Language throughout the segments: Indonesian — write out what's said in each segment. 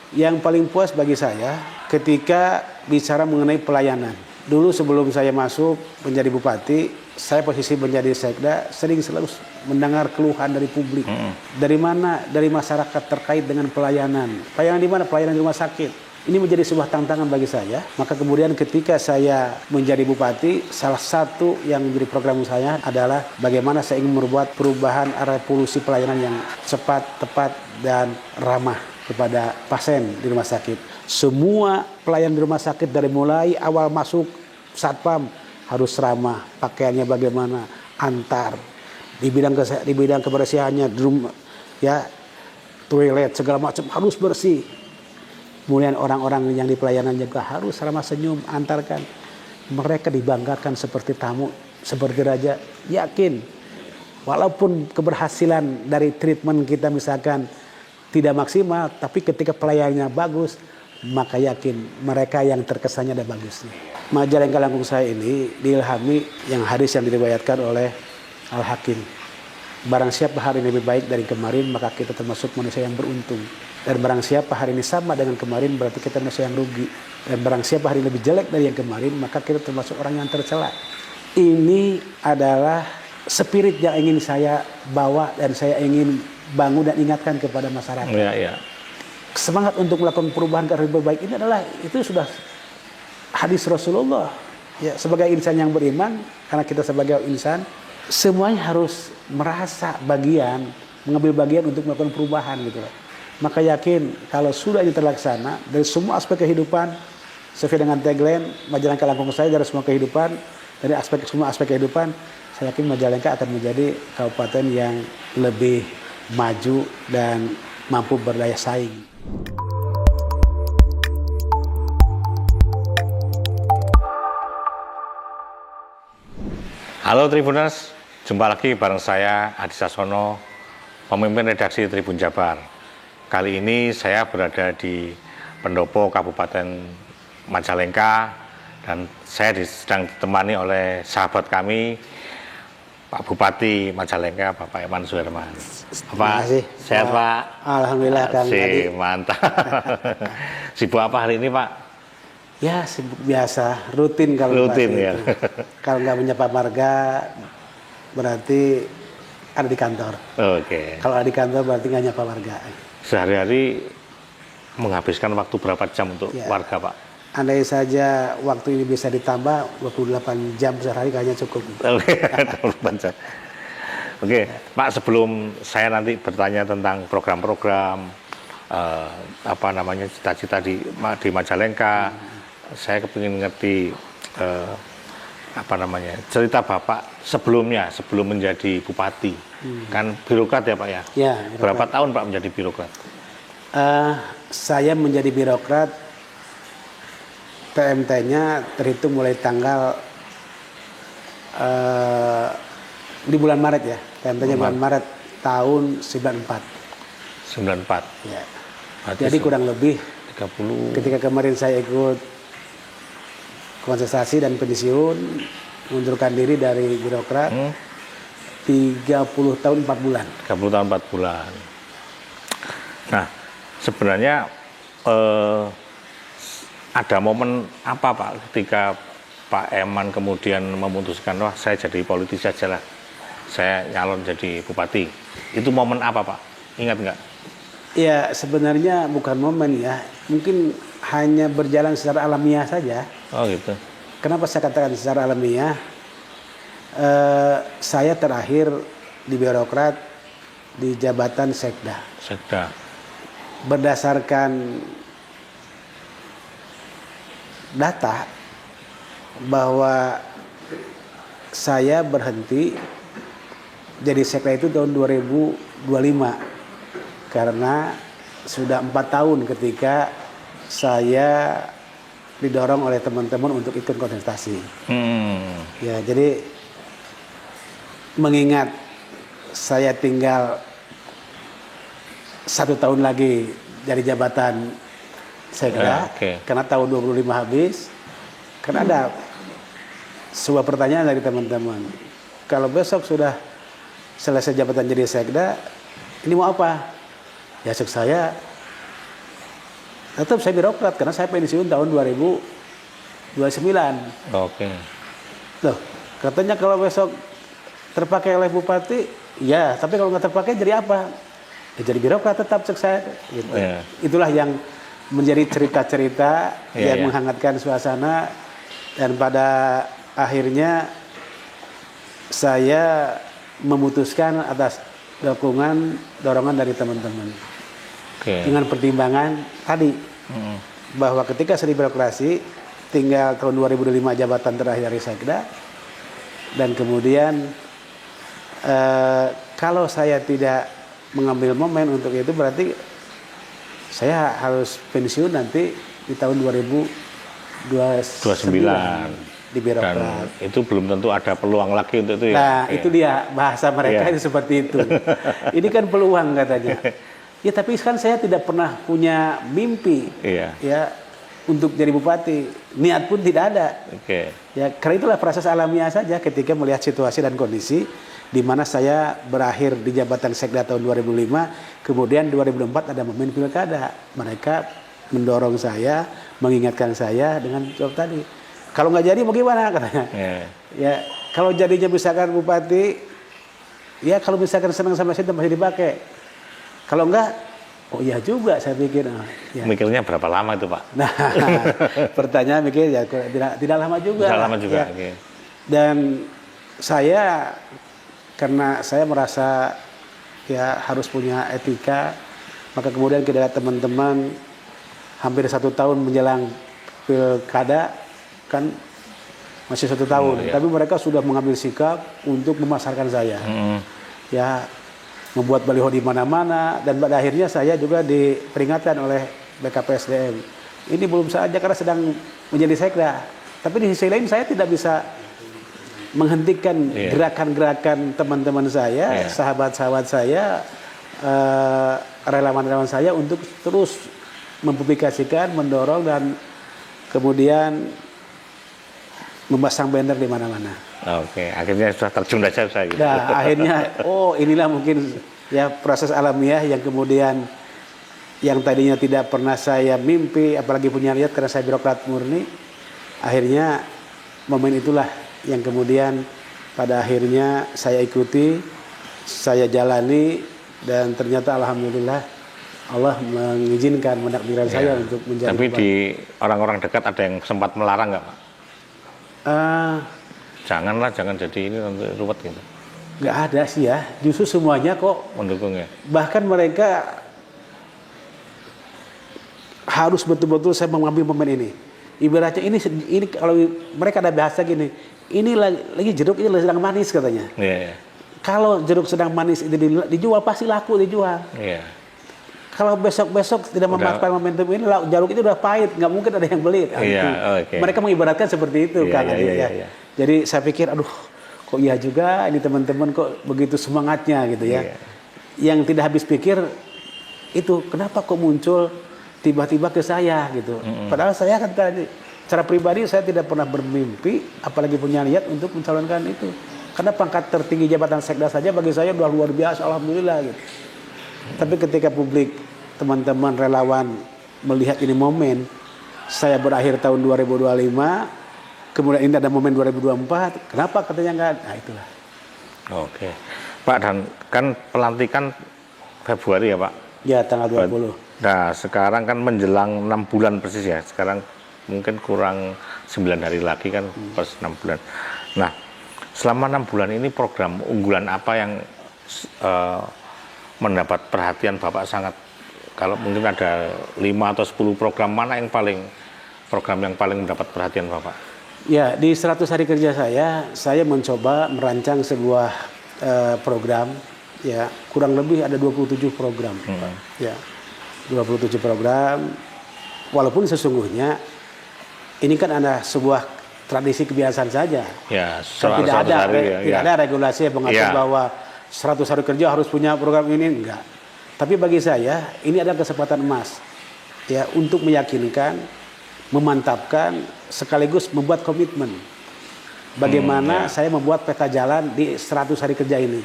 Yang paling puas bagi saya ketika bicara mengenai pelayanan. Dulu sebelum saya masuk menjadi bupati, saya posisi menjadi sekda, selalu mendengar keluhan dari publik. Dari mana? Dari masyarakat terkait dengan pelayanan. Pelayanan di mana? Pelayanan di rumah sakit. Ini menjadi sebuah tantangan bagi saya. Maka kemudian ketika saya menjadi bupati, salah satu yang menjadi program saya adalah bagaimana saya ingin membuat perubahan revolusi pelayanan yang cepat, tepat, dan ramah kepada pasien di rumah sakit. Semua pelayan di rumah sakit dari mulai awal masuk satpam harus ramah, pakaiannya bagaimana, antar di bidang kebersihannya, di rumah, ya toilet segala macam harus bersih. Kemudian orang-orang yang di pelayanan juga harus ramah senyum, antarkan. Mereka dibanggakan seperti tamu, seperti raja. Yakin, walaupun keberhasilan dari treatment kita misalkan tidak maksimal, tapi ketika pelayanannya bagus, maka yakin mereka yang terkesannya ada bagusnya. Majalengka Langkung saya ini diilhami yang hadis yang diriwayatkan oleh Al-Hakim. Barang siapa hari ini lebih baik dari kemarin, maka kita termasuk manusia yang beruntung. Dan barang siapa hari ini sama dengan kemarin, berarti kita manusia yang rugi. Dan barang siapa hari ini lebih jelek dari yang kemarin, maka kita termasuk orang yang tercela. Ini adalah spirit yang ingin saya bawa dan saya ingin bangun dan ingatkan kepada masyarakat. Semangat untuk melakukan perubahan ke arah lebih baik ini adalah, itu sudah hadis Rasulullah. Ya, sebagai insan yang beriman, karena kita sebagai insan, semuanya harus merasa bagian, mengambil bagian untuk melakukan perubahan gitu. Maka yakin kalau sudah ini terlaksana dari semua aspek kehidupan, sesuai dengan tagline Majalengka Langkung saya dari semua kehidupan, dari semua aspek kehidupan, saya yakin Majalengka akan menjadi kabupaten yang lebih maju dan mampu berdaya saing. Halo Tribuners, jumpa lagi bareng saya Adi Sasono, pemimpin redaksi Tribun Jabar. Kali ini saya berada di pendopo Kabupaten Majalengka dan saya sedang ditemani oleh sahabat kami, Pak Bupati Majalengka, Bapak Eman Suherman. Bapak, sehat Pak? Alhamdulillah Kang Adi. Mantap. Sibuk apa hari ini Pak? Ya sibuk biasa, rutin kalau rutin ya. Kalau nggak menyapa marga, berarti ada di kantor. Oke. Kalau ada di kantor berarti nggak nyapa warga. Sehari-hari menghabiskan waktu berapa jam untuk warga Pak? Andai saja waktu ini bisa ditambah 28 jam sehari kayaknya cukup. Oke, 28 jam. Oke, Pak, sebelum saya nanti bertanya tentang program-program cita-cita di Majalengka, saya kepingin ngerti cerita Bapak sebelumnya, sebelum menjadi bupati. Kan birokrat ya Pak ya? Ya, berapa tahun Pak menjadi birokrat? Saya menjadi birokrat, TMT-nya terhitung mulai tanggal di bulan Maret ya. TMT-nya bulan Maret tahun 94. 94. Ya. Jadi kurang lebih 30. Ketika kemarin saya ikut kontestasi dan pensiun, mengundurkan diri dari birokrat, 30 tahun 4 bulan. 30 tahun 4 bulan. Nah, sebenarnya ada momen apa Pak ketika Pak Eman kemudian memutuskan, wah saya jadi politisi aja lah, saya nyalon jadi bupati. Itu momen apa Pak? Ingat nggak? Ya sebenarnya bukan momen ya, mungkin hanya berjalan secara alamiah saja. Oh gitu. Kenapa saya katakan secara alamiah? Saya terakhir di birokrat di jabatan sekda. Sekda. Berdasarkan data bahwa saya berhenti jadi sekda itu tahun 2025 karena sudah 4 tahun ketika saya didorong oleh teman-teman untuk ikut kontestasi. Ya, jadi mengingat saya tinggal 1 tahun lagi dari jabatan sekda, karena tahun 25 habis, karena ada sebuah pertanyaan dari teman-teman, kalau besok sudah selesai jabatan jadi sekda, ini mau apa? Ya saya Tetap saya birokrat karena saya pensiun tahun 2029. Oke. Loh, katanya kalau besok terpakai oleh bupati, ya, tapi kalau nggak terpakai jadi apa? Ya, jadi birokrat tetap cek saya. Gitu. Iya. Itulah yang menjadi cerita-cerita Iya, yang iya. menghangatkan suasana, dan pada akhirnya saya memutuskan atas dorongan dari teman-teman Oke. dengan pertimbangan tadi bahwa ketika saya di birokrasi tinggal tahun 2005 jabatan terakhir dari Sekda, dan kemudian kalau saya tidak mengambil momen untuk itu berarti saya harus pensiun nanti di tahun 2029 di birokrat. Dan itu belum tentu ada peluang lagi untuk itu ya. Nah, Oke. itu dia bahasa mereka Iya. itu seperti itu. Ini kan peluang katanya. Ya, tapi kan saya tidak pernah punya mimpi Iya. ya untuk jadi bupati. Niat pun tidak ada. Oke. Ya, karena itulah proses alamiah saja ketika melihat situasi dan kondisi di mana saya berakhir di jabatan Sekda tahun 2005, kemudian 2004 ada momen pilkada. Mereka mendorong saya, mengingatkan saya dengan jawab tadi. Kalau nggak jadi mau gimana katanya. Iya. Ya, kalau jadinya misalkan bupati, ya kalau misalkan senang sama saya masih dipakai. Kalau enggak, oh iya juga saya pikir. Ya. Mikirnya berapa lama itu Pak? Nah, pertanyaan mikir ya tidak lama juga. Tidak lama juga. Ya. Oke. Dan saya karena saya merasa ya harus punya etika, maka kemudian ketika teman-teman hampir 1 tahun menjelang pilkada kan masih 1 tahun, Iya. tapi mereka sudah mengambil sikap untuk memasarkan saya. Ya, membuat baliho di mana-mana, dan pada akhirnya saya juga diperingatkan oleh BKPSDM. Ini belum saja karena sedang menjadi Sekda, tapi di sisi lain saya tidak bisa menghentikan Iya. gerakan-gerakan teman-teman saya, Iya. sahabat-sahabat saya, relawan-relawan saya untuk terus mempublikasikan, mendorong, dan kemudian memasang banner di mana-mana. Oke, akhirnya sudah terjun saja saya gitu. Nah, akhirnya, oh inilah mungkin ya proses alamiah yang kemudian yang tadinya tidak pernah saya mimpi, apalagi punya niat karena saya birokrat murni, akhirnya momen itulah yang kemudian pada akhirnya saya ikuti, saya jalani, dan ternyata alhamdulillah Allah mengizinkan, menakdirkan saya untuk menjadi Tapi bupati. di orang-orang dekat ada yang sempat melarang nggak Pak? Janganlah, jangan jadi ini nanti ruwet gitu. Nggak ada sih ya, justru semuanya kok, Mendukungnya. bahkan mereka harus betul-betul saya mengambil momen ini. Ibaratnya ini kalau mereka ada bahasa gini, ini lagi jeruk ini sedang manis katanya. Iya, iya. Kalau jeruk sedang manis itu dijual pasti laku dijual. Iya. Kalau besok-besok tidak memanfaatkan momentum ini, jeruk itu udah pahit, nggak mungkin ada yang beli. Nah, Iya, itu. oke. Mereka mengibaratkan seperti itu, Iya, Kang. iya, Adi, iya, ya. iya. Jadi saya pikir, aduh, kok iya juga ini teman-teman kok begitu semangatnya gitu ya. Iya. Yang tidak habis pikir itu kenapa kok muncul tiba-tiba ke saya gitu. Padahal saya kan tadi secara pribadi saya tidak pernah bermimpi, apalagi punya niat untuk mencalonkan itu. Karena pangkat tertinggi jabatan Sekda saja bagi saya udah luar biasa, alhamdulillah gitu. Tapi ketika publik, teman-teman relawan melihat ini momen, saya berakhir tahun 2025, kemudian ini ada momen 2024, kenapa katanya enggak? Nah itulah. Oke. Pak, dan kan pelantikan Februari ya Pak? Ya tanggal 20. Nah, sekarang kan menjelang 6 bulan persis ya. Sekarang mungkin kurang 9 hari lagi kan pas 6 bulan. Nah, selama 6 bulan ini program unggulan apa yang mendapat perhatian Bapak sangat, kalau mungkin ada 5 atau 10 program, mana yang program yang paling mendapat perhatian Bapak? Ya, di 100 hari kerja saya mencoba merancang sebuah program, ya kurang lebih ada 27 program, Pak. Ya, 27 program, walaupun sesungguhnya ini kan ada sebuah tradisi kebiasaan saja. Ya, Kan tidak ada, hari, tidak ada regulasi yang mengatur bahwa 100 hari kerja harus punya program ini, enggak. Tapi bagi saya ini adalah kesempatan emas, ya, untuk meyakinkan, memantapkan, sekaligus membuat komitmen. Bagaimana saya membuat peta jalan di 100 hari kerja ini.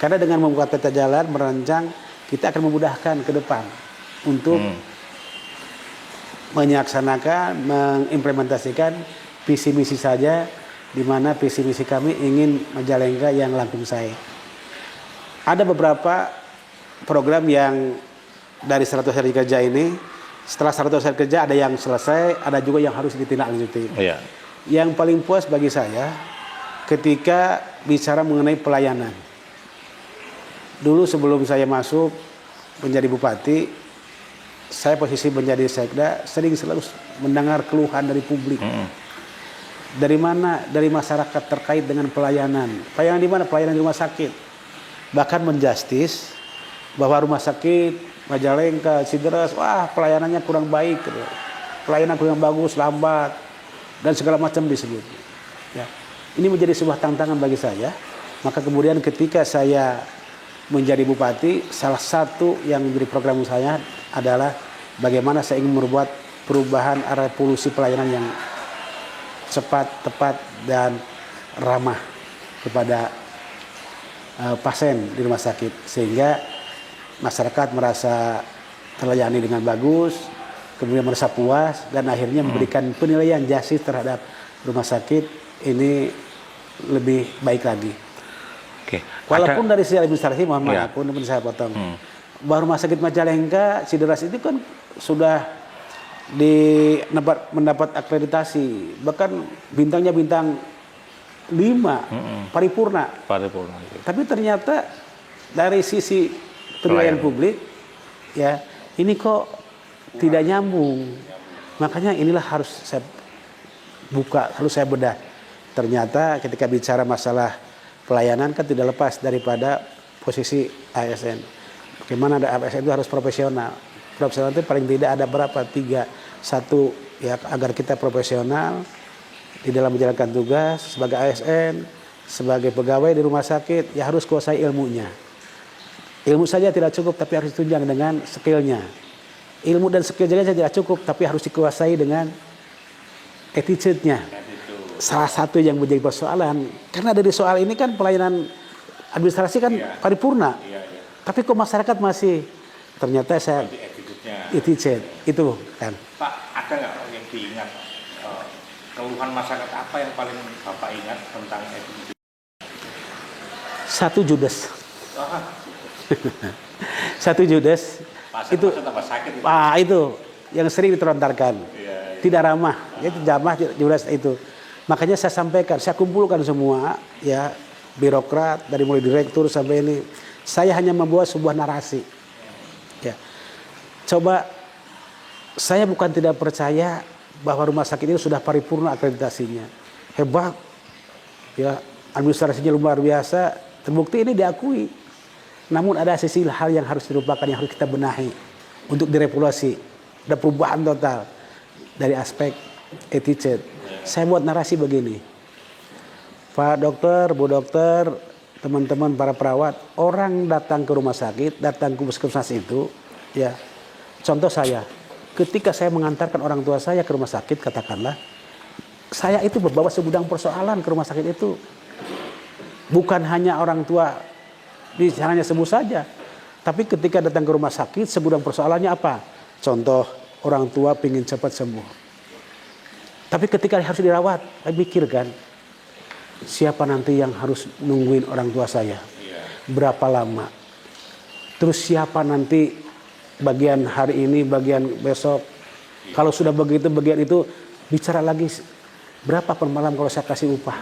Karena dengan membuat peta jalan, merancang, kita akan memudahkan ke depan untuk menyaksanakan, mengimplementasikan visi misi saja, di mana visi misi kami ingin Majalengka yang langkung sae. Ada beberapa program yang dari 100 hari kerja ini, setelah 100 hari kerja ada yang selesai, ada juga yang harus ditindaklanjuti. Iya. Yang paling puas bagi saya ketika bicara mengenai pelayanan. Dulu sebelum saya masuk menjadi bupati, saya posisi menjadi sekda, selalu mendengar keluhan dari publik. Dari mana? Dari masyarakat terkait dengan pelayanan. Pelayanan di mana? Pelayanan di rumah sakit. Bahkan menjustis bahwa rumah sakit Majalengka, Cideres, wah pelayanannya kurang baik, pelayanan kurang bagus, lambat, dan segala macam disebut. Ya. Ini menjadi sebuah tantangan bagi saya. Maka kemudian ketika saya menjadi bupati, salah satu yang menjadi program saya adalah bagaimana saya ingin membuat perubahan revolusi pelayanan yang cepat, tepat, dan ramah kepada pasien di rumah sakit, sehingga masyarakat merasa terlayani dengan bagus, kemudian merasa puas, dan akhirnya memberikan penilaian justice terhadap rumah sakit ini lebih baik lagi. Oke. Walaupun dari sisi administrasi, mohon maaf, pun saya potong, bahwa rumah sakit Majalengka, Cideres itu kan sudah mendapat akreditasi, bahkan bintangnya bintang 5, paripurna. Tapi ternyata dari sisi penilaian publik, ya ini kok tidak nyambung. Makanya inilah harus saya buka, harus saya bedah. Ternyata ketika bicara masalah pelayanan kan tidak lepas daripada posisi ASN. Bagaimana ada ASN itu harus profesional. Profesional itu paling tidak ada berapa? 3. Satu, ya agar kita profesional di dalam menjalankan tugas sebagai ASN, sebagai pegawai di rumah sakit, ya harus kuasai ilmunya. Ilmu saja tidak cukup, tapi harus ditunjang dengan skillnya. Ilmu dan skill saja tidak cukup, tapi harus dikuasai dengan attitude-nya. Salah satu yang menjadi persoalan, karena dari soal ini kan pelayanan administrasi kan paripurna. Tapi kok masyarakat masih, ternyata saya attitude itu kan. Pak, ada nggak yang diingat keluhan masyarakat apa yang paling Bapak ingat tentang attitude? Satu judes. Satu judes. Itu sakit, itu yang sering diterontarkan. Tidak ramah, itu jamah judes itu. Makanya saya sampaikan, saya kumpulkan semua ya birokrat dari mulai direktur sampai ini. Saya hanya membuat sebuah narasi. Ya. Coba, saya bukan tidak percaya bahwa rumah sakit ini sudah paripurna akreditasinya. Hebat. Ya, administrasinya luar biasa, terbukti ini diakui. Namun ada sisi hal yang harus dilupakan, yang harus kita benahi untuk direvolusi. Ada perubahan total dari aspek attitude. Saya buat narasi begini. Pak dokter, Bu dokter, teman-teman para perawat, orang datang ke rumah sakit, datang ke puskesmas itu, ya. Contoh saya, ketika saya mengantarkan orang tua saya ke rumah sakit, katakanlah, saya itu membawa segudang persoalan ke rumah sakit itu. Bukan hanya orang tua bicaranya sembuh saja, tapi ketika datang ke rumah sakit, segudang persoalannya apa? Contoh, orang tua ingin cepat sembuh. Tapi ketika harus dirawat, saya pikirkan, siapa nanti yang harus nungguin orang tua saya? Berapa lama? Terus siapa nanti bagian hari ini, bagian besok? Kalau sudah begitu, bagian itu, bicara lagi berapa per malam kalau saya kasih upah?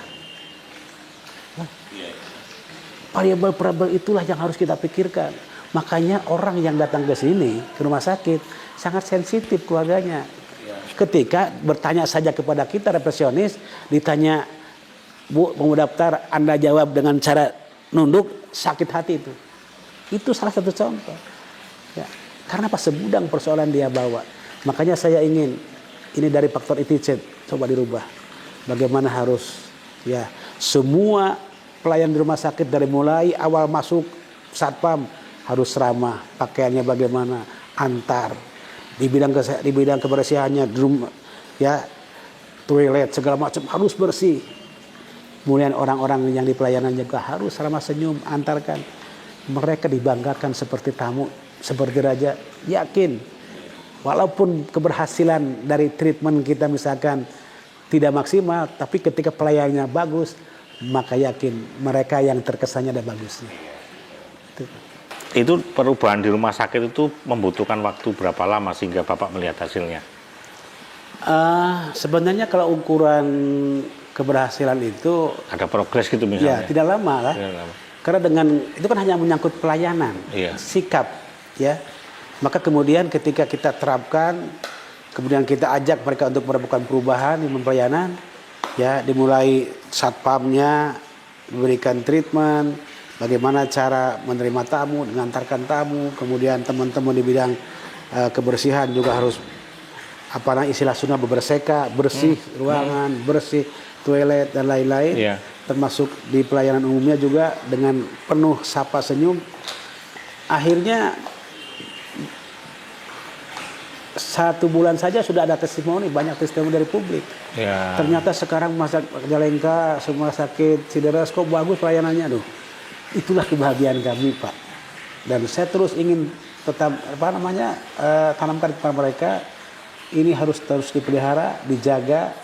Variabel-variabel itulah yang harus kita pikirkan. Makanya orang yang datang ke sini, ke rumah sakit, sangat sensitif keluarganya. Ketika bertanya saja kepada kita resepsionis, ditanya, Bu, mau daftar, Anda jawab dengan cara nunduk, sakit hati itu. Itu salah satu contoh. Ya, karena apa? Segudang persoalan dia bawa. Makanya saya ingin, ini dari faktor attitude, coba dirubah. Bagaimana harus, ya, semua pelayan di rumah sakit dari mulai awal masuk satpam harus ramah, pakaiannya bagaimana, antar. Di bidang kebersihannya, ya, toilet segala macam harus bersih. Kemudian orang-orang yang di pelayanan juga harus ramah senyum, antarkan. Mereka dibanggakan seperti tamu, seperti raja. Yakin walaupun keberhasilan dari treatment kita misalkan tidak maksimal, tapi ketika pelayanannya bagus, maka yakin mereka yang terkesannya ada bagusnya. Itu perubahan di rumah sakit itu membutuhkan waktu berapa lama sehingga Bapak melihat hasilnya? Sebenarnya kalau ukuran keberhasilan itu Ada progres gitu ya misalnya? tidak lama lah. Tidak lama. Karena dengan itu kan hanya menyangkut pelayanan, Iya. sikap, ya. Maka kemudian ketika kita terapkan, kemudian kita ajak mereka untuk melakukan perubahan di pelayanan, ya dimulai satpamnya diberikan treatment, bagaimana cara menerima tamu, mengantarkan tamu, kemudian teman-teman di bidang kebersihan juga harus istilah Sunda beberseka, bersih ruangan, bersih toilet dan lain-lain. Iya. Termasuk di pelayanan umumnya juga dengan penuh sapa senyum. Akhirnya 1 bulan saja sudah ada testimoni, banyak testimoni dari publik. Ya. Ternyata sekarang Majalengka, rumah sakit Sideres kok bagus pelayanannya, tuh. Itulah kebahagiaan kami, Pak. Dan saya terus ingin tetap tanamkan kepada mereka, ini harus terus dipelihara, dijaga,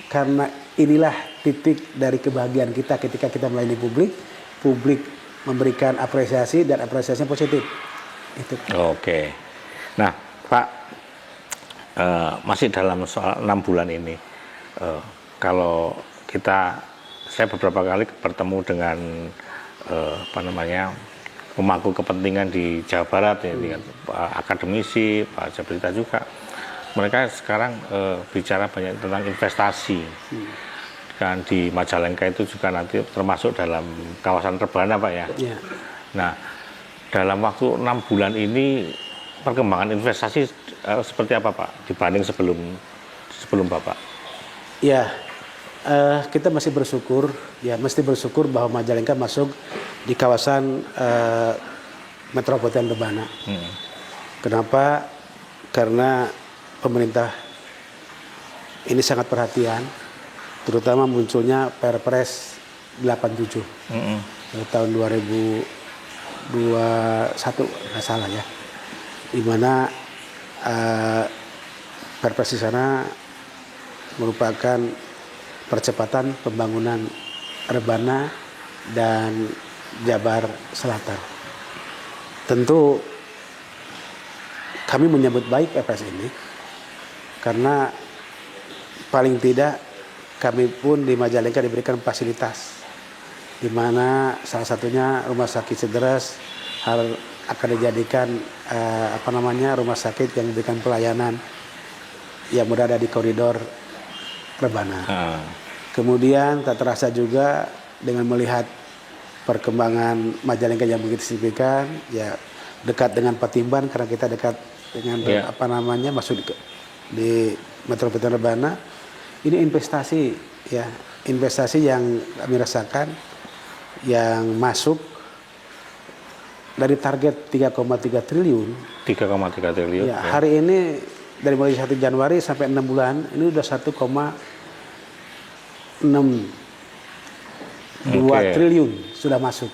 karena inilah titik dari kebahagiaan kita ketika kita melayani publik. Publik memberikan apresiasi dan apresiasinya positif. Itu. Oke. Nah, Pak, masih dalam soal 6 bulan ini, kalau saya beberapa kali bertemu dengan pemangku kepentingan di Jawa Barat, ya, dengan akademisi, Pak Jabrita juga. Mereka sekarang bicara banyak tentang investasi. Kan di Majalengka itu juga nanti termasuk dalam kawasan Rebana, Pak, ya. Ya. Nah, dalam waktu 6 bulan ini perkembangan investasi seperti apa, Pak, dibanding sebelum Bapak? Ya, kita masih bersyukur, bahwa Majalengka masuk di kawasan metropolitan Rebana. Kenapa? Karena pemerintah ini sangat perhatian, terutama munculnya Perpres 87 tahun 2021 nggak salah ya, di mana Perpres di sana merupakan percepatan pembangunan Rebana dan Jabar Selatan. Tentu kami menyambut baik Perpres ini, karena paling tidak kami pun di Majalengka diberikan fasilitas, di mana salah satunya rumah sakit Sideres akan dijadikan rumah sakit yang memberikan pelayanan yang berada di koridor Rebana. Kemudian tak terasa juga dengan melihat perkembangan Majalengka yang begitu signifikan, ya dekat dengan Patimban karena kita dekat dengan masuk di metropolitan Rebana. Ini investasi yang kami rasakan yang masuk dari target 3,3 triliun. 3,3 triliun. Ya, hari ini dari mulai 1 Januari sampai 6 bulan ini udah 1,62 triliun sudah masuk.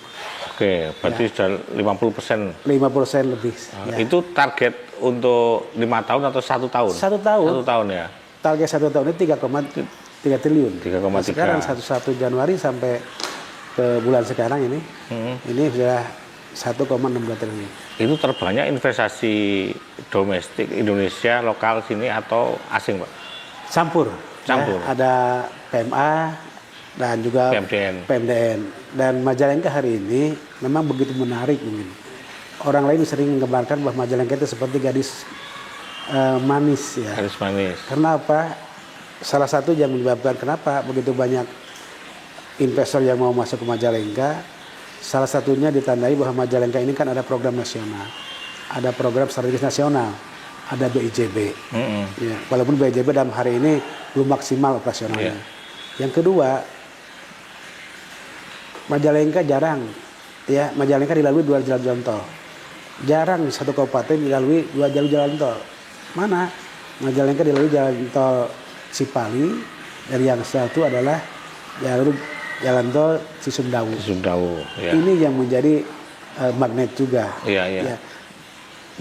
Oke, berarti sudah 50%. 50% lebih. Itu target untuk 5 tahun atau 1 tahun? 1 tahun. 1 tahun ya. Target 1 tahun ini 3,3 triliun. 3,3. Nah, sekarang 1 Januari sampai ke bulan sekarang ini sudah 1,62 triliun. Itu terbanyak investasi domestik Indonesia lokal sini atau asing, Pak? Campur. Ya, ada PMA dan juga PMDN. Dan Majalengka hari ini memang begitu menarik mungkin. Orang lain sering menggambarkan bahwa Majalengka itu seperti gadis manis ya. Gadis manis. Karena apa? Salah satu yang menyebabkan kenapa begitu banyak investor yang mau masuk ke Majalengka, salah satunya ditandai bahwa Majalengka ini kan ada program nasional, ada program strategis nasional, ada BIJB. Ya, walaupun BIJB dalam hari ini belum maksimal operasionalnya. Yang kedua, Majalengka jarang, ya Majalengka dilalui 2 jalan tol. Jarang satu kabupaten dilalui 2 jalur jalan tol. Mana? Majalengka dilalui jalan tol Cipali, dan yang satu adalah jalur jalan tol Cisumdawu. Ya. Ini yang menjadi magnet juga. Iya. Ya.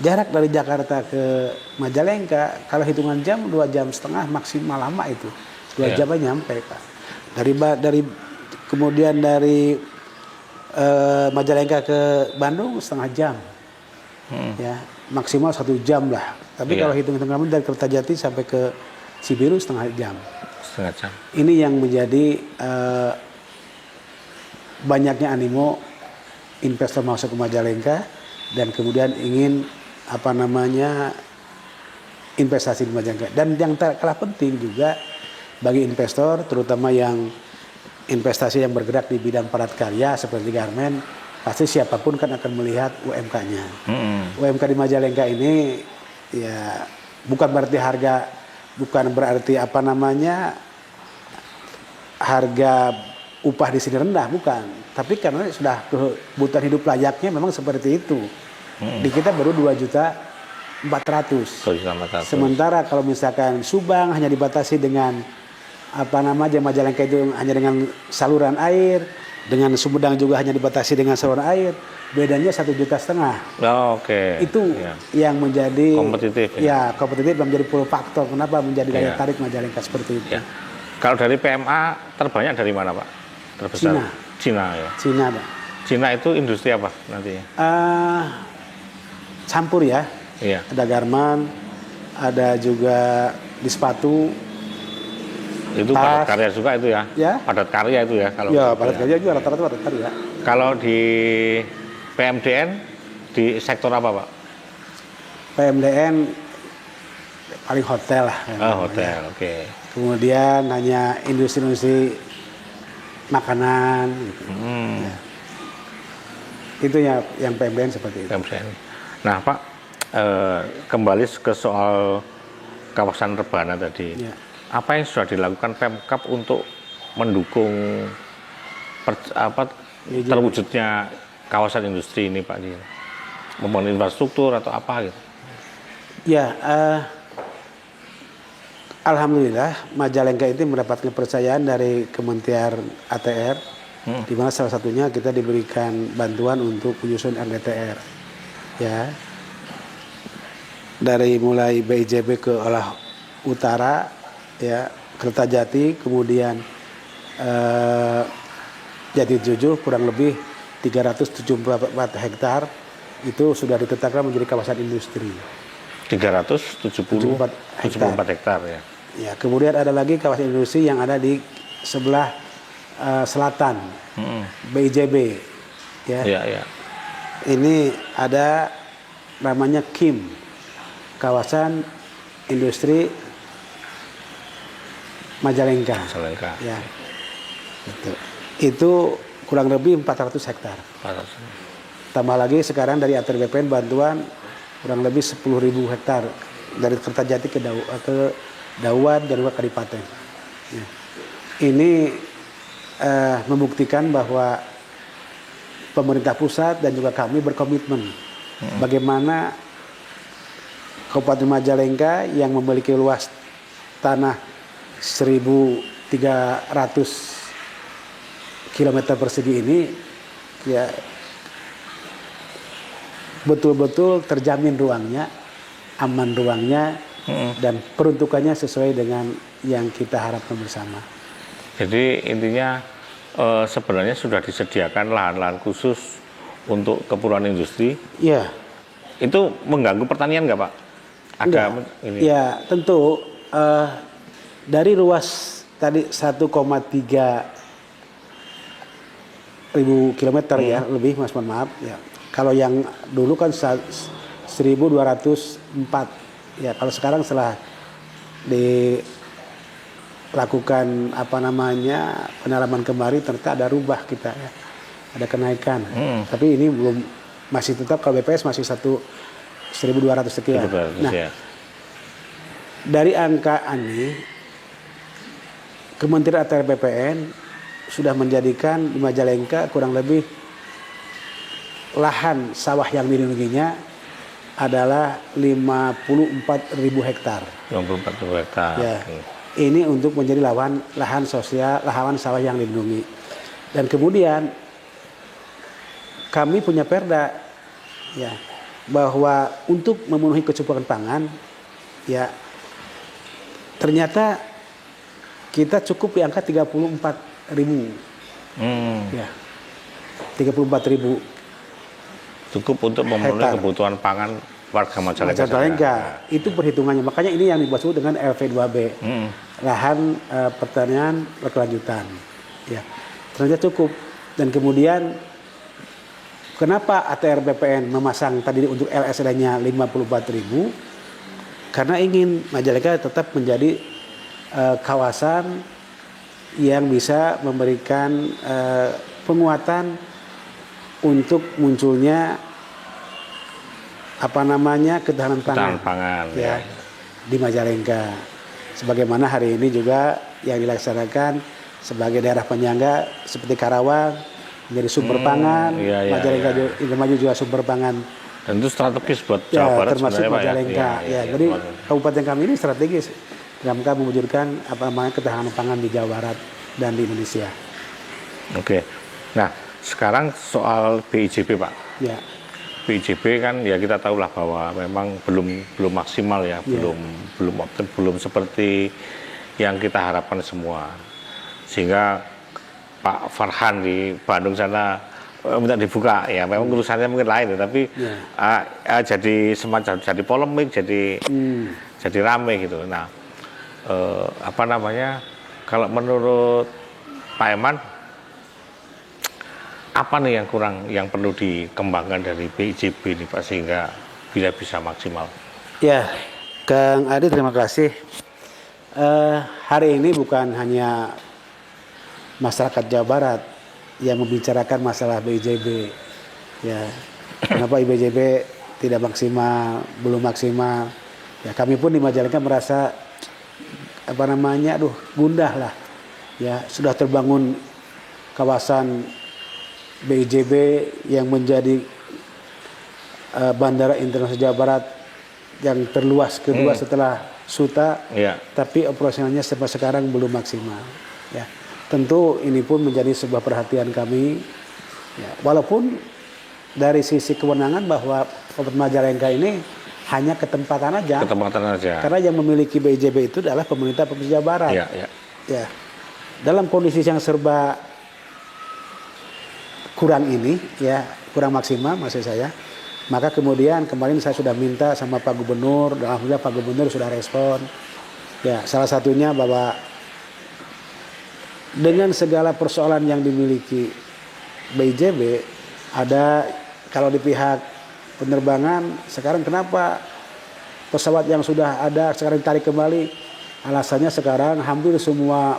jarak dari Jakarta ke Majalengka kalau hitungan jam 2,5 jam maksimal lama itu 2 jam nyampe Pak. Kemudian dari Majalengka ke Bandung setengah jam, ya maksimal 1 jam lah. Tapi kalau hitung kami dari Kertajati sampai ke Cibiru setengah jam. Setengah jam. Ini yang menjadi banyaknya animo investor masuk ke Majalengka dan kemudian ingin investasi di Majalengka. Dan yang tak kalah penting juga bagi investor, terutama yang investasi yang bergerak di bidang padat karya seperti garmen, pasti siapapun kan akan melihat UMK-nya. UMK di Majalengka ini ya bukan berarti harga upah di sini rendah, bukan. Tapi karena sudah kebutuhan hidup layaknya memang seperti itu. Di kita baru 2.400.000. Sementara kalau misalkan Subang hanya dibatasi dengan Majalengka itu hanya dengan saluran air, dengan Sumedang juga hanya dibatasi dengan saluran air, bedanya 1,5 juta. Itu yang menjadi kompetitif. Kompetitif dan menjadi faktor kenapa menjadi daya tarik Majalengka seperti itu. Kalau dari PMA terbanyak dari mana Pak? Terbesar? Cina ya. Cina Pak. Cina itu industri apa nantinya? Campur ya. Iya. Ada garmen, ada juga di sepatu. Itu padat karya juga itu ya? Padat karya itu ya? Kalau padat karya juga rata-rata padat karya. Kalau di PMDN di sektor apa Pak? PMDN paling hotel lah. Hotel, oke. Kemudian hanya industri-industri makanan. Gitu. Ya. Itu yang PMDN seperti itu. Nah Pak, kembali ke soal kawasan Rebana tadi. Ya. Apa yang sudah dilakukan Pemkab untuk mendukung terwujudnya kawasan industri ini Pak? Membangun infrastruktur atau apa gitu? Ya, alhamdulillah Majalengka itu mendapatkan kepercayaan dari Kementerian ATR, di mana salah satunya kita diberikan bantuan untuk penyusun RDTR. Ya, dari mulai BIJB ke Olah Utara, ya Kertajati, kemudian Jatijujuh kurang lebih 374 hektar itu sudah ditetapkan menjadi kawasan industri. 374 hektar ya. Ya, kemudian ada lagi kawasan industri yang ada di sebelah selatan, BIJB. Ya. Ini ada namanya KIM, kawasan industri Majalengka. Ya. Itu kurang lebih 400 hektar. Tambah lagi sekarang dari ATR BPN bantuan kurang lebih 10.000 hektar dari Kertajati ke Dauan dan juga Kadipaten. Ya. Ini membuktikan bahwa pemerintah pusat dan juga kami berkomitmen bagaimana Kabupaten Majalengka yang memiliki luas tanah 1.300 km persegi ini ya betul-betul terjamin ruangnya, aman ruangnya, dan peruntukannya sesuai dengan yang kita harapkan bersama. Jadi intinya sebenarnya sudah disediakan lahan-lahan khusus untuk keperluan industri. Iya. Itu mengganggu pertanian nggak Pak? Ini. Ya tentu dari luas tadi 1,3 ribu kilometer ya lebih Mas, mohon maaf ya. Kalau yang dulu kan 1.204 ya, kalau sekarang setelah dilakukan penalaman kembali ternyata ada rubah kita ya, ada kenaikan. Tapi ini belum, masih tetap kalau BPS masih 1.200 sekian. Nah, dari angka ini Kementerian ATR BPN sudah menjadikan di Majalengka kurang lebih lahan sawah yang dilindunginya adalah 54.000 hektar. 54.000 hektar. Ya. Ini untuk menjadi lahan sosial, lahan sawah yang dilindungi. Dan kemudian kami punya perda, ya, bahwa untuk memenuhi kecukupan pangan, ya ternyata kita cukup di angka 34.000, ya 34.000 Cukup untuk memenuhi hektar. kebutuhan pangan warga Majalengka. Majalengka itu perhitungannya, makanya ini yang disebut dengan LV2B, lahan pertanian berkelanjutan. Ya, ternyata cukup. Dan kemudian kenapa ATR BPN memasang tadi untuk LSD-nya 54.000? Karena ingin Majalengka tetap menjadi kawasan yang bisa memberikan penguatan untuk munculnya ketahanan pangan, ya, di Majalengka. Sebagaimana hari ini juga yang dilaksanakan sebagai daerah penyangga seperti Karawang menjadi sumber pangan, Majalengka Indramayu juga sumber pangan. Dan itu strategis buat Jawa Barat termasuk Majalengka. Jadi kabupaten kami ini strategis dalam rangka mewujudkan ketahanan pangan di Jawa Barat dan di Indonesia. Oke. Nah, sekarang soal BIJB, Pak. Ya. BIJB kan ya kita tahulah bahwa memang belum maksimal ya, belum seperti yang kita harapkan semua. Sehingga Pak Farhan di Bandung sana minta dibuka ya, memang urusannya mungkin lain, tapi jadi semacam jadi polemik, jadi rame gitu. Nah, kalau menurut Pak Eman, apa nih yang kurang, yang perlu dikembangkan dari BIJB ini Pak, sehingga bisa maksimal? Ya, Kang Adi, terima kasih. Hari ini bukan hanya masyarakat Jawa Barat yang membicarakan masalah BIJB. Ya, kenapa BIJB tidak maksimal, belum maksimal? Ya, kami pun di Majalengka merasa gundah lah. Ya, sudah terbangun kawasan BIJB yang menjadi Bandara Internasional Jawa Barat yang terluas kedua setelah Suta, tapi operasionalnya sampai sekarang belum maksimal. Ya, tentu ini pun menjadi sebuah perhatian kami. Ya, walaupun dari sisi kewenangan bahwa Kabupaten Majalengka ini hanya ketempatan aja. Karena yang memiliki BIJB itu adalah pemerintah Provinsi Jawa Barat. Ya, dalam kondisi yang serba kurang ini, ya kurang maksimal maksud saya. Maka kemudian kemarin saya sudah minta sama Pak Gubernur, dan alhamdulillah Pak Gubernur sudah respon. Ya, salah satunya bahwa dengan segala persoalan yang dimiliki BIJB, ada kalau di pihak penerbangan sekarang kenapa pesawat yang sudah ada sekarang ditarik kembali? Alasannya sekarang hampir semua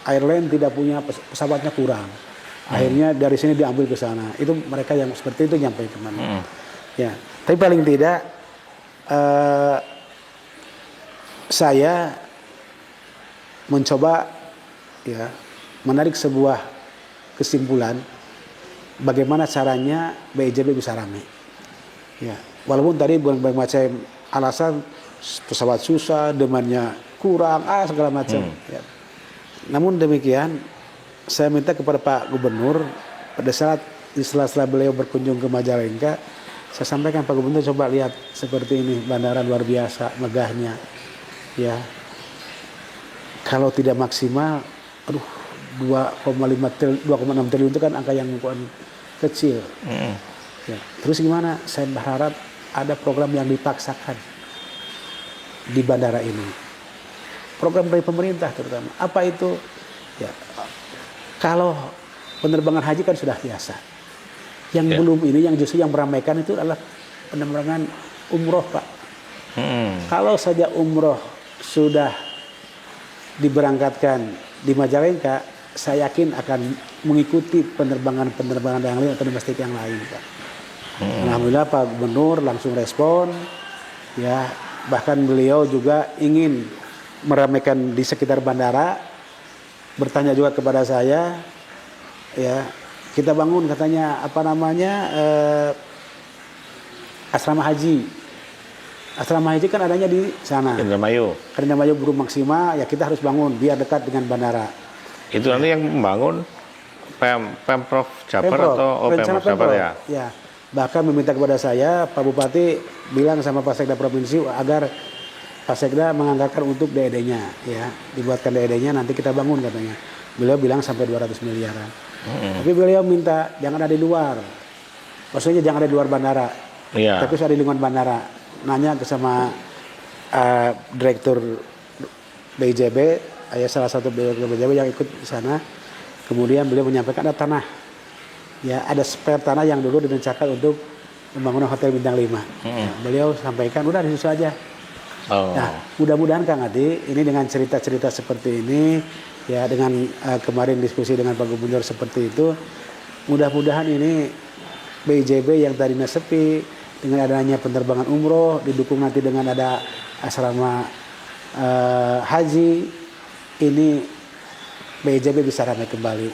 airline tidak punya pesawatnya kurang. Akhirnya dari sini diambil ke sana. Itu mereka yang seperti itu nyampe kemana. Ya, tapi paling tidak saya mencoba ya menarik sebuah kesimpulan bagaimana caranya BIJB bisa ramai. Ya, walaupun tadi berbagai macam alasan pesawat susah, demandnya kurang, segala macam. Ya. Namun demikian, saya minta kepada Pak Gubernur pada saat setelah beliau berkunjung ke Majalengka, saya sampaikan, Pak Gubernur coba lihat seperti ini, bandara luar biasa, megahnya. Ya, kalau tidak maksimal, 2,6 triliun itu kan angka yang bukan kecil. Ya, terus gimana? Saya berharap ada program yang dipaksakan di bandara ini. Program dari pemerintah terutama. Apa itu? Ya, kalau penerbangan haji kan sudah biasa. Yang belum ini, yang justru yang meramaikan itu adalah penerbangan umroh, Pak. Kalau saja umroh sudah diberangkatkan di Majalengka, saya yakin akan mengikuti penerbangan yang lain atau domestik yang lain, Pak. Alhamdulillah Pak Gubernur langsung respon, ya bahkan beliau juga ingin meramaikan di sekitar bandara, bertanya juga kepada saya, ya kita bangun katanya asrama haji. Asrama haji kan adanya di sana. Indramayu. Indramayu belum maksimal, ya kita harus bangun biar dekat dengan bandara. Itu nanti yang membangun Pemprov Jabar atau Pemprov Jabar ya? Ya. bahkan meminta kepada saya, Pak Bupati bilang sama Pak Sekda Provinsi agar Pak Sekda menganggarkan untuk DED-nya, ya, dibuatkan DED-nya nanti kita bangun katanya. Beliau bilang sampai 200 miliaran. Tapi beliau minta jangan ada di luar, maksudnya jangan ada di luar bandara, tapi ada di lingkungan bandara. Nanya ke sama Direktur BIJB, salah satu Direktur BIJB yang ikut di sana, kemudian beliau menyampaikan ada tanah, ya ada spare tanah yang dulu direncanakan untuk pembangunan hotel bintang 5. Ya, beliau sampaikan udah di situ aja. Nah, mudah-mudahan Kang Adi ini dengan cerita-cerita seperti ini, ya dengan kemarin diskusi dengan Pak Gubernur seperti itu, mudah-mudahan ini BIJB yang tadinya sepi dengan adanya penerbangan umroh didukung nanti dengan ada asrama haji, ini BIJB bisa ramai kembali.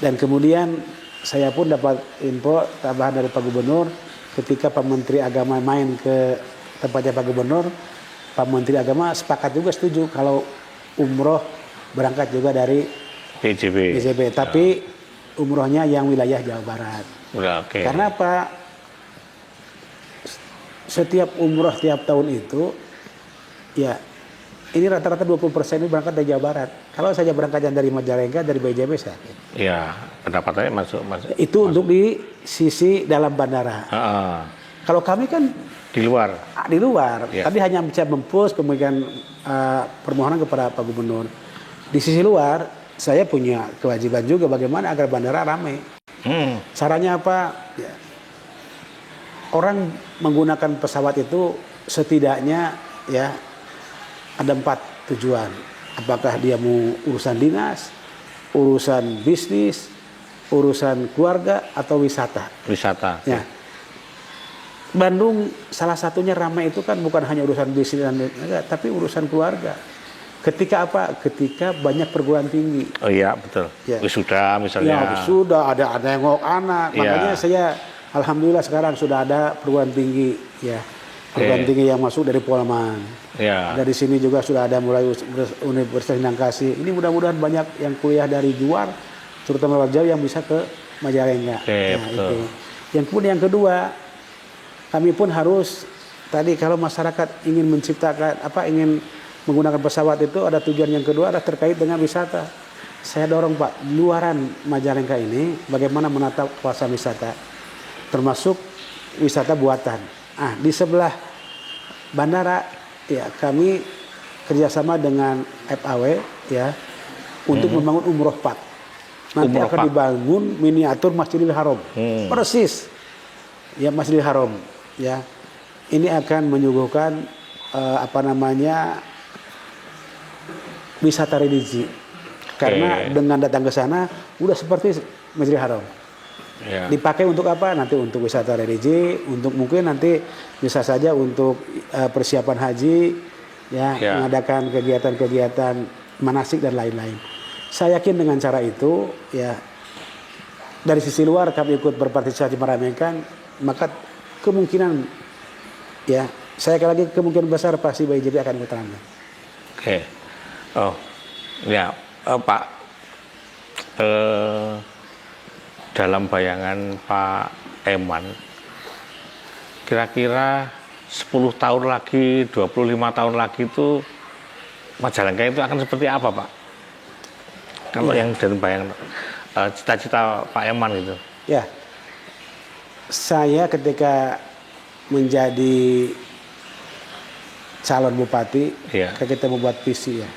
Dan kemudian saya pun dapat info tambahan dari Pak Gubernur ketika Pak Menteri Agama main ke tempatnya Pak Gubernur, Pak Menteri Agama sepakat juga setuju kalau umroh berangkat juga dari BIJB, tapi umrohnya yang wilayah Jawa Barat. Karena apa? Setiap umroh tiap tahun itu, ya ini rata-rata 20% ini berangkat dari Jawa Barat. Kalau saja berangkatnya dari Majalengka, dari BIJB sakit. Iya, pendapatannya masuk. Itu untuk di sisi dalam bandara. Kalau kami kan di luar, tapi hanya bisa mempost kemudian permohonan kepada Pak Gubernur. Di sisi luar, saya punya kewajiban juga bagaimana agar bandara ramai. Caranya apa? Ya, orang menggunakan pesawat itu setidaknya ya ada 4 tujuan. Apakah dia mau urusan dinas, urusan bisnis, urusan keluarga, atau wisata. Ya. Bandung salah satunya ramai itu kan bukan hanya urusan bisnis dan tapi urusan keluarga. Ketika apa? Ketika banyak perguruan tinggi. Oh iya, betul. Ya. Wisuda misalnya. Ya, wisuda, ada nengok anak. Makanya saya alhamdulillah sekarang sudah ada perguruan tinggi, ya. Perguruan tinggi yang masuk dari Polman. Dari sini juga sudah ada mulai Universitas Nangkasi. Ini mudah-mudahan banyak yang kuliah dari luar, terutama luar Jawa yang bisa ke Majalengka. Itu. Yang kemudian yang kedua, kami pun harus tadi kalau masyarakat ingin menciptakan ingin menggunakan pesawat itu ada tujuan yang kedua ada terkait dengan wisata. Saya dorong Pak, luaran Majalengka ini bagaimana menata kawasan wisata, termasuk wisata buatan. Di sebelah bandara ya kami kerjasama dengan FAW ya untuk membangun Umroh Park. Nanti akan dibangun miniatur Masjidil Haram, persis ya Masjidil Haram ya. Ini akan menyuguhkan wisata religi. Karena dengan datang ke sana udah seperti Masjidil Haram. Dipakai untuk apa? Nanti untuk wisata religi, untuk mungkin nanti bisa saja untuk persiapan haji, ya, mengadakan kegiatan-kegiatan manasik dan lain-lain. Saya yakin dengan cara itu, ya, dari sisi luar kami ikut berpartisipasi meramaikan, maka kemungkinan, ya, saya lagi kemungkinan besar pasti BIJB akan ikut ramai. Oh, ya, Pak. Dalam bayangan Pak Eman, kira-kira 10 tahun lagi, 25 tahun lagi itu Majalengka itu akan seperti apa, Pak? Kalau yang dari bayangan cita-cita Pak Eman itu. Ya, saya ketika menjadi calon bupati, kita membuat visi ya,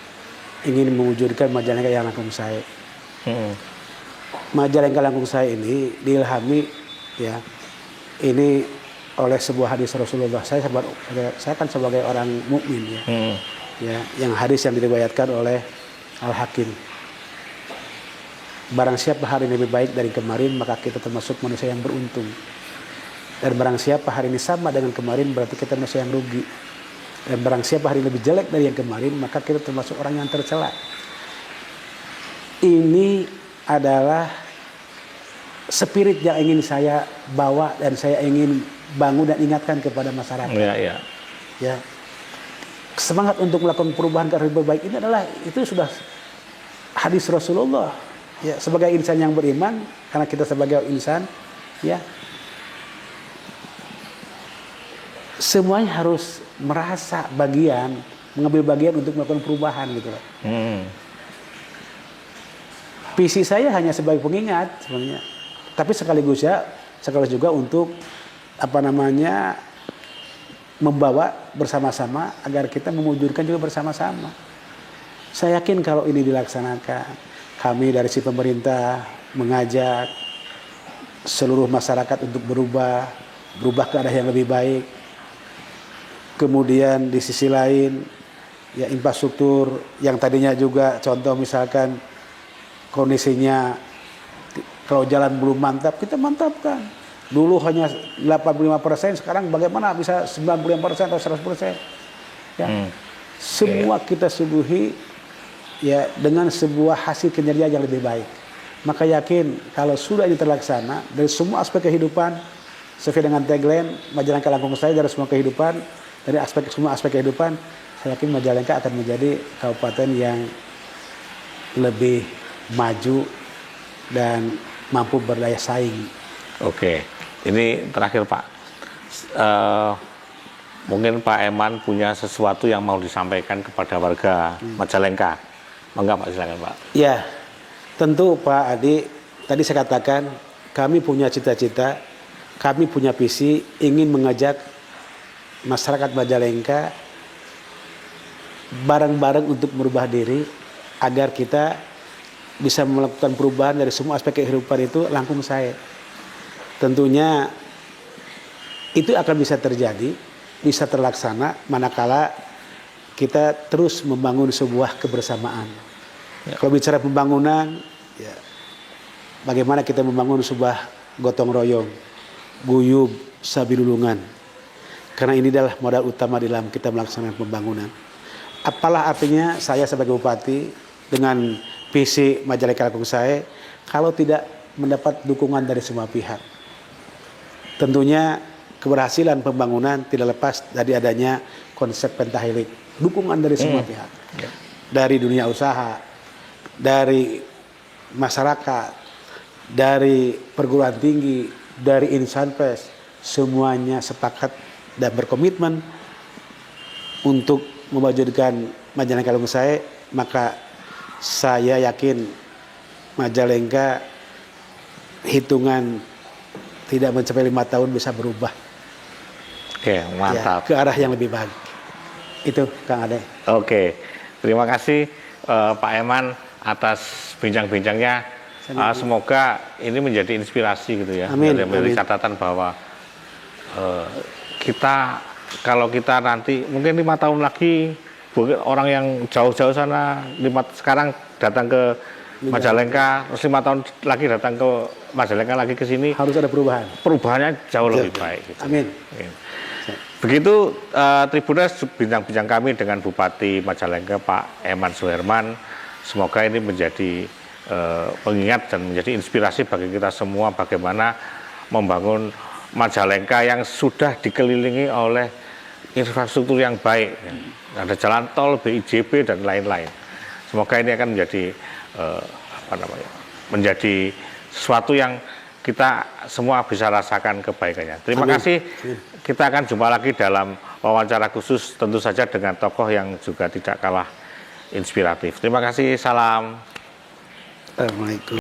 ingin mewujudkan Majalengka yang langkung saya. Majalengka Langkung Saya ini diilhami ya ini oleh sebuah hadis Rasulullah. Saya kan sebagai orang mukmin ya, ya yang hadis yang diriwayatkan oleh Al Hakim. Barang siapa hari ini lebih baik dari kemarin maka kita termasuk manusia yang beruntung. Dan barang siapa hari ini sama dengan kemarin berarti kita manusia yang rugi. Dan barang siapa hari ini lebih jelek dari yang kemarin maka kita termasuk orang yang tercela. Ini adalah spirit yang ingin saya bawa dan saya ingin bangun dan ingatkan kepada masyarakat. Ya. Semangat untuk melakukan perubahan ke arah lebih baik ini adalah itu sudah hadis Rasulullah. Ya, sebagai insan yang beriman, karena kita sebagai insan, ya semuanya harus merasa bagian, mengambil bagian untuk melakukan perubahan gitu loh. Visi saya hanya sebagai pengingat sebenarnya, tapi sekaligus juga untuk membawa bersama-sama agar kita mewujudkan juga bersama-sama. Saya yakin kalau ini dilaksanakan, kami dari si pemerintah mengajak seluruh masyarakat untuk berubah ke arah yang lebih baik. Kemudian di sisi lain, ya infrastruktur yang tadinya juga contoh misalkan kondisinya kalau jalan belum mantap, kita mantapkan. Dulu hanya 85%, sekarang bagaimana bisa 95% atau 100%. Ya. Semua kita suguhi ya dengan sebuah hasil kinerja yang lebih baik. Maka yakin kalau sudah ini terlaksana dari semua aspek kehidupan, sesuai dengan tagline Majalengka Langkung Saya dari semua kehidupan, dari semua aspek kehidupan, saya yakin Majalengka akan menjadi kabupaten yang lebih maju dan mampu berdaya saing. Oke, ini terakhir Pak. Mungkin Pak Eman punya sesuatu yang mau disampaikan kepada warga Majalengka. Monggo Pak, silakan Pak. Ya, tentu Pak Adi, tadi saya katakan kami punya cita-cita, kami punya visi ingin mengajak masyarakat Majalengka bareng-bareng untuk merubah diri agar kita bisa melakukan perubahan dari semua aspek kehidupan itu Langkung Saya. Tentunya itu akan bisa terjadi, bisa terlaksana manakala kita terus membangun sebuah kebersamaan. Ya. Kalau bicara pembangunan, ya, bagaimana kita membangun sebuah gotong royong, guyub, sabilulungan. Karena ini adalah modal utama dalam kita melaksanakan pembangunan. Apalah artinya saya sebagai bupati dengan visi Majalengka Langkung Saya kalau tidak mendapat dukungan dari semua pihak. Tentunya keberhasilan pembangunan tidak lepas dari adanya konsep pentahelik, dukungan dari semua pihak, dari dunia usaha, dari masyarakat, dari perguruan tinggi, dari insan pers, semuanya sepakat dan berkomitmen untuk mewujudkan Majalengka Langkung Saya. Maka saya yakin Majalengka hitungan tidak mencapai 5 tahun bisa berubah. Oke, mantap. Ya, ke arah yang lebih baik. Itu Kang Ade. Oke, terima kasih Pak Eman atas bincang-bincangnya. Semoga ini menjadi inspirasi gitu ya. Amin. Menjadi catatan bahwa kalau kita nanti mungkin 5 tahun lagi orang yang jauh-jauh sana sekarang datang ke Majalengka, terus 5 tahun lagi datang ke Majalengka lagi ke sini, harus ada perubahan. Perubahannya jauh lebih baik. Gitu. Amin. Begitu Tribuners bincang-bincang kami dengan Bupati Majalengka Pak Eman Suherman. Semoga ini menjadi pengingat dan menjadi inspirasi bagi kita semua bagaimana membangun Majalengka yang sudah dikelilingi oleh infrastruktur yang baik. Ada jalan tol, BIJB dan lain-lain. Semoga ini akan menjadi sesuatu yang kita semua bisa rasakan kebaikannya. Terima kasih. Kita akan jumpa lagi dalam wawancara khusus, tentu saja dengan tokoh yang juga tidak kalah inspiratif. Terima kasih. Salam. Assalamualaikum.